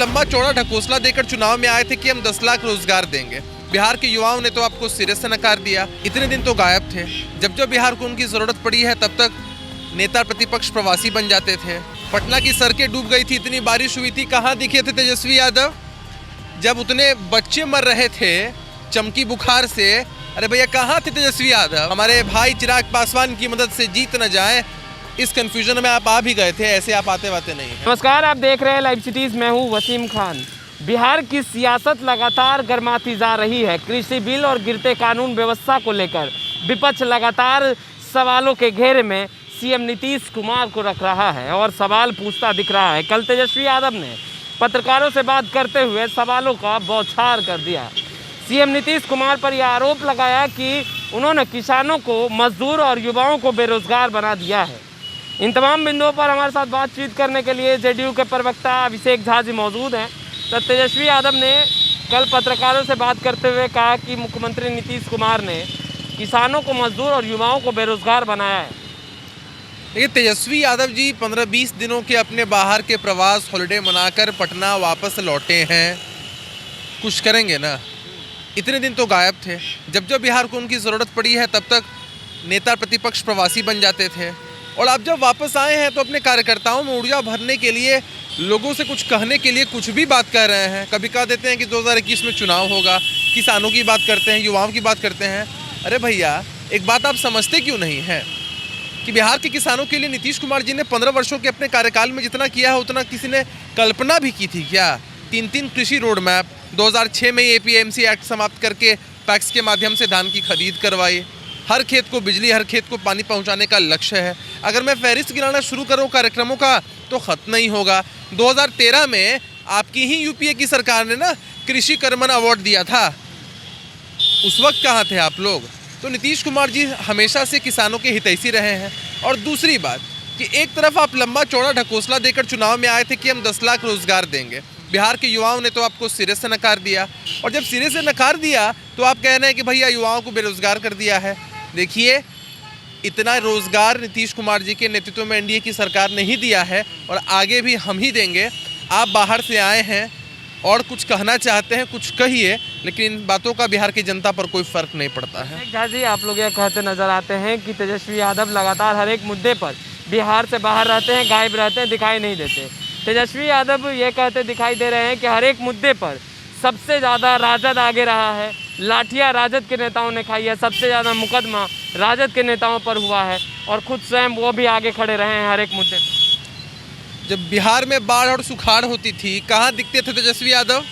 लंबा चौड़ा ढकोसला देकर चुनाव में आए थे कि हम 10 लाख रोजगार देंगे। बिहार के युवाओं ने तो आपको सिरे से नकार दिया। इतने दिन तो गायब थे। जब जब बिहार को उनकी जरूरत पड़ी है तब तक नेता प्रतिपक्ष प्रवासी बन जाते थे। पटना की सड़कें डूब गई थी, इतनी बारिश हुई थी, कहाँ दिखे थे तेजस्वी यादव? जब उतने बच्चे मर रहे थे चमकी बुखार से, अरे भैया कहाँ थे तेजस्वी यादव? हमारे भाई चिराग पासवान की मदद से जीत न जाए, इस कंफ्यूजन में आप आ भी गए थे, ऐसे आप आते वाते नहीं हैं। नमस्कार, आप देख रहे हैं लाइव सिटीज। मैं हूं वसीम खान। बिहार की सियासत लगातार गर्माती जा रही है। कृषि बिल और गिरते कानून व्यवस्था को लेकर विपक्ष लगातार सवालों के घेरे में सीएम नीतीश कुमार को रख रहा है और सवाल पूछता दिख रहा है। कल तेजस्वी यादव ने पत्रकारों से बात करते हुए सवालों का बौछार कर दिया। सीएम नीतीश कुमार पर यह आरोप लगाया कि उन्होंने किसानों को, मजदूर और युवाओं को बेरोजगार बना दिया है। इन तमाम बिंदुओं पर हमारे साथ बातचीत करने के लिए जेडीयू के प्रवक्ता अभिषेक झा जी मौजूद हैं। तो तेजस्वी यादव ने कल पत्रकारों से बात करते हुए कहा कि मुख्यमंत्री नीतीश कुमार ने किसानों को, मजदूर और युवाओं को बेरोजगार बनाया है। देखिए, तेजस्वी यादव जी 15-20 दिनों के अपने बाहर के प्रवास हॉलिडे मनाकर पटना वापस लौटे हैं। कुछ करेंगे ना? इतने दिन तो गायब थे। जब जब बिहार को उनकी ज़रूरत पड़ी है तब तक नेता प्रतिपक्ष प्रवासी बन जाते थे। और अब जब वापस आए हैं तो अपने कार्यकर्ताओं में ऊर्जा भरने के लिए, लोगों से कुछ कहने के लिए कुछ भी बात कर रहे हैं। कभी कह देते हैं कि 2021 में चुनाव होगा, किसानों की बात करते हैं, युवाओं की बात करते हैं। अरे भैया, एक बात आप समझते क्यों नहीं हैं कि बिहार के किसानों के लिए नीतीश कुमार जी ने 15 वर्षों के अपने कार्यकाल में जितना किया है उतना किसी ने कल्पना भी की थी क्या? 3 कृषि रोड मैप, 2006 में एपीएमसी एक्ट समाप्त करके पैक्स के माध्यम से धान की खरीद करवाई, हर खेत को बिजली, हर खेत को पानी पहुंचाने का लक्ष्य है। अगर मैं फहरिस्त गिनाना शुरू करूं कार्यक्रमों का तो खत्म नहीं होगा। 2013 में आपकी ही यूपीए की सरकार ने ना कृषि कर्मण अवार्ड दिया था। उस वक्त कहाँ थे आप लोग? तो नीतीश कुमार जी हमेशा से किसानों के हितैषी रहे हैं। और दूसरी बात कि एक तरफ आप लंबा चौड़ा ढकोसला देकर चुनाव में आए थे कि हम 10 लाख रोजगार देंगे। बिहार के युवाओं ने तो आपको सिरे से नकार दिया। और जब सिरे से नकार दिया तो आप कह रहे हैं कि भैया युवाओं को बेरोजगार कर दिया है। देखिए, इतना रोजगार नीतीश कुमार जी के नेतृत्व में एनडीए की सरकार ने ही दिया है और आगे भी हम ही देंगे। आप बाहर से आए हैं और कुछ कहना चाहते हैं, कुछ कहिए, लेकिन इन बातों का बिहार की जनता पर कोई फर्क नहीं पड़ता है। झा जी, आप लोग यह कहते नजर आते हैं कि तेजस्वी यादव लगातार हर एक मुद्दे पर बिहार से बाहर रहते हैं, गायब रहते हैं, दिखाई नहीं देते। तेजस्वी यादव ये कहते दिखाई दे रहे हैं कि हर एक मुद्दे पर सबसे ज़्यादा राजद आगे रहा है, लाठियाँ राजद के नेताओं ने खाई है, सबसे ज़्यादा मुकदमा राजद के नेताओं पर हुआ है और खुद स्वयं वो भी आगे खड़े रहे हैं हर एक मुद्दे पर। जब बिहार में बाढ़ और सुखाड़ होती थी, कहाँ दिखते थे तेजस्वी यादव?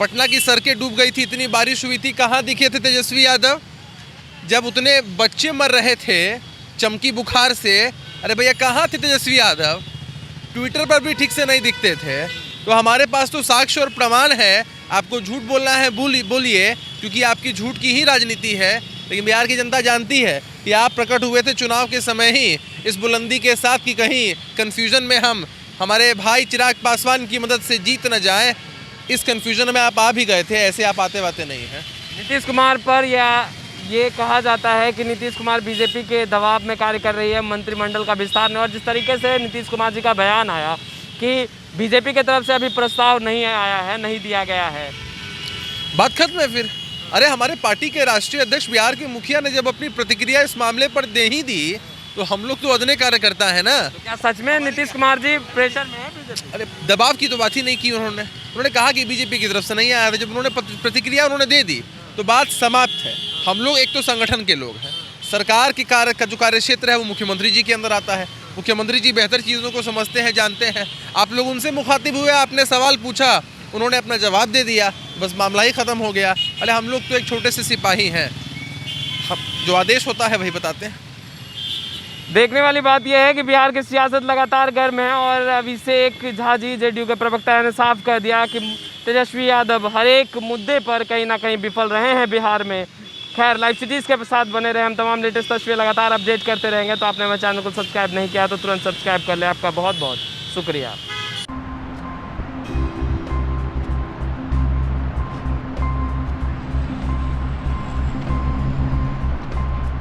पटना की सड़कें डूब गई थी, इतनी बारिश हुई थी, कहाँ दिखे थे तेजस्वी यादव? जब उतने बच्चे मर रहे थे चमकी बुखार से, अरे भैया कहाँ थे तेजस्वी यादव? ट्विटर पर भी ठीक से नहीं दिखते थे। तो हमारे पास तो साक्ष्य और प्रमाण है। आपको झूठ बोलना है बोलिए, क्योंकि आपकी झूठ की ही राजनीति है। लेकिन बिहार की जनता जानती है कि आप प्रकट हुए थे चुनाव के समय ही इस बुलंदी के साथ कि कहीं कन्फ्यूजन में हम हमारे भाई चिराग पासवान की मदद से जीत न जाए, इस कन्फ्यूजन में आप आ भी गए थे, ऐसे आप आते वाते नहीं हैं। नीतीश कुमार पर ये कहा जाता है कि नीतीश कुमार बीजेपी के दबाव में कार्य कर रही है, मंत्रिमंडल का विस्तार नहीं। और जिस तरीके से नीतीश कुमार जी का बयान आया कि बीजेपी की तरफ से अभी प्रस्ताव नहीं आया है, नहीं दिया गया है, बात खत्म है फिर। अरे हमारे पार्टी के राष्ट्रीय अध्यक्ष, बिहार के मुखिया ने जब अपनी प्रतिक्रिया इस मामले पर दे ही दी तो हम लोग तो अदने कार्यकर्ता है ना। तो क्या सच में नीतीश कुमार जी प्रेशर में है बीजेपी? अरे दबाव की तो बात ही नहीं की उन्होंने कहा कि बीजेपी की तरफ से नहीं आया था। जब उन्होंने प्रतिक्रिया उन्होंने दे दी तो बात समाप्त है। हम लोग एक तो संगठन के लोग हैं, सरकार की का जो कार्य क्षेत्र है वो मुख्यमंत्री जी के अंदर आता है। मुख्यमंत्री जी बेहतर चीज़ों को समझते हैं, जानते हैं। आप लोग उनसे मुखातिब हुए, आपने सवाल पूछा, उन्होंने अपना जवाब दे दिया, बस मामला ही ख़त्म हो गया। अरे हम लोग तो एक छोटे से सिपाही हैं, हम जो आदेश होता है वही बताते हैं। देखने वाली बात यह है कि बिहार की सियासत लगातार गर्म है और अभिषेक झा जी जेडीयू के प्रवक्ता ने साफ कर दिया कि तेजस्वी यादव हर एक मुद्दे पर कहीं ना कहीं विफल रहे हैं बिहार में। खैर, लाइव सिटीज़ के साथ बने रहे, हम तमाम लेटेस्ट तस्वीरें लगातार अपडेट करते रहेंगे। तो आपने मेरे चैनल को सब्सक्राइब नहीं किया तो तुरंत सब्सक्राइब कर ले। आपका बहुत बहुत शुक्रिया।